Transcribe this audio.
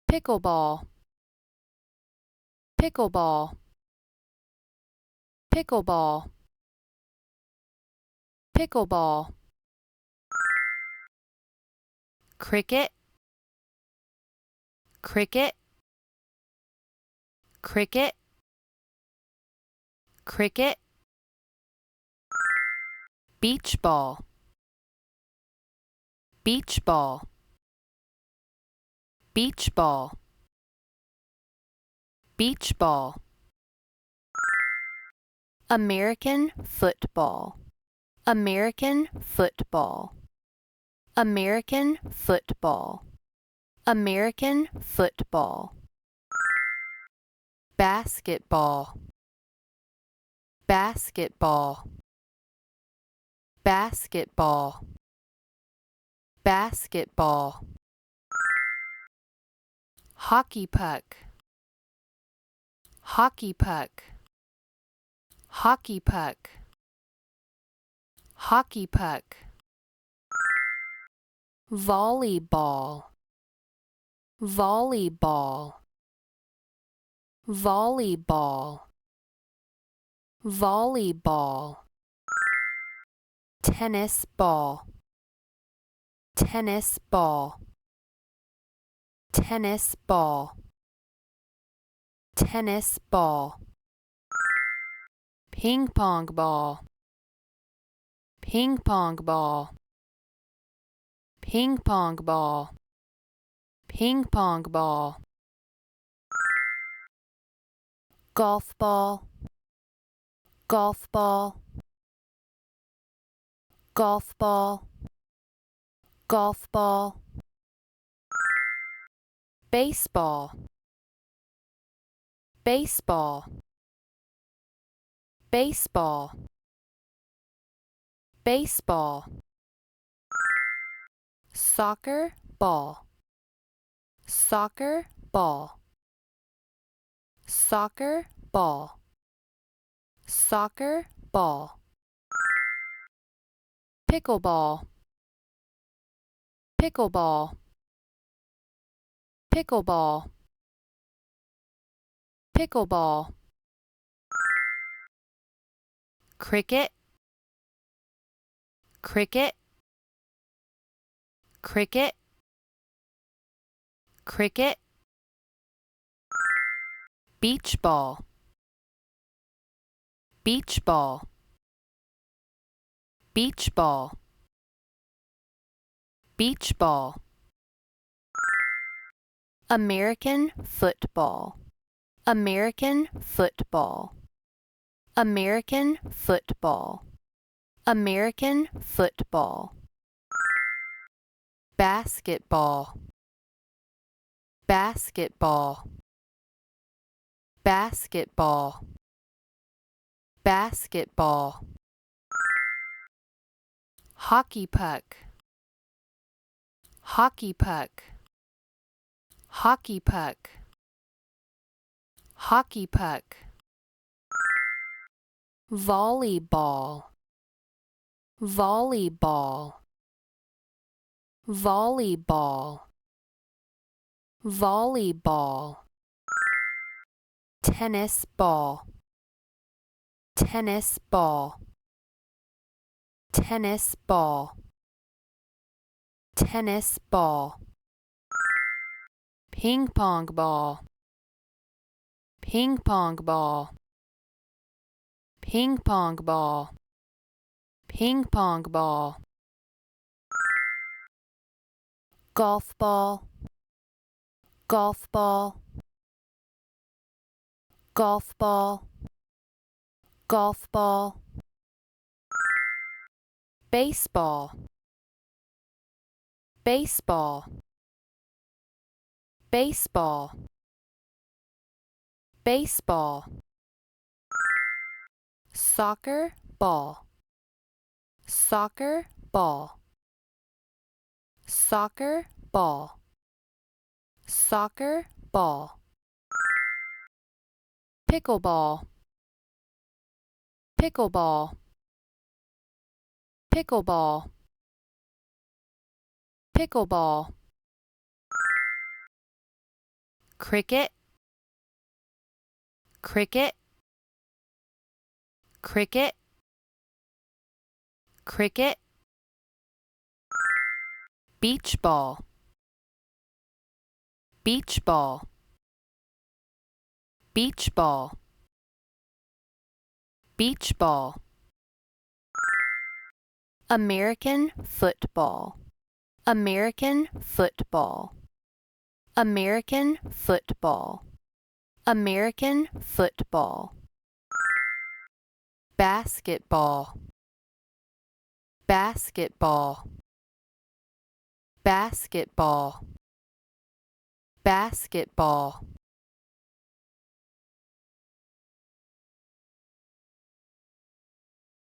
pickleball, pickleball, pickleball, pickleball, cricket, cricket, cricket, cricket, beach ball, beach ball, beach ball, beach ball, American football, American football, American football, American football, basketball, basketball, basketball, basketball, hockey puck, hockey puck, hockey puck, hockey puck, volleyball, volleyball, volleyball, volleyball, tennis ball, tennis ball, tennis ball, tennis ball, ping pong ball, ping pong ball, ping pong ball, ping pong ball, golf ball, golf ball, golf ball, golf ball, baseball, baseball, baseball, baseball, soccer ball, soccer ball, soccer ball, soccer ball, pickleball, pickleball, pickleball, pickleball, cricket, cricket, cricket, cricket, beach ball, beach ball, beach ball, beach ball, American football, American football, American football, American football, basketball, basketball, basketball, basketball, hockey puck, hockey puck, hockey puck, hockey puck, volleyball, volleyball, volleyball, volleyball, tennis ball, tennis ball, tennis ball, tennis ball, ping pong ball, ping pong ball, ping pong ball, ping pong ball, golf ball, golf ball, golf ball, golf ball, baseball, baseball, baseball, baseball, soccer ball, soccer ball, soccer ball, soccer ball, pickleball, pickleball, pickleball, pickleball, cricket, cricket, cricket, cricket. Beach ball, beach ball, beach ball, beach ball. American football, American football, American football, American football. Basketball, basketball, basketball, basketball.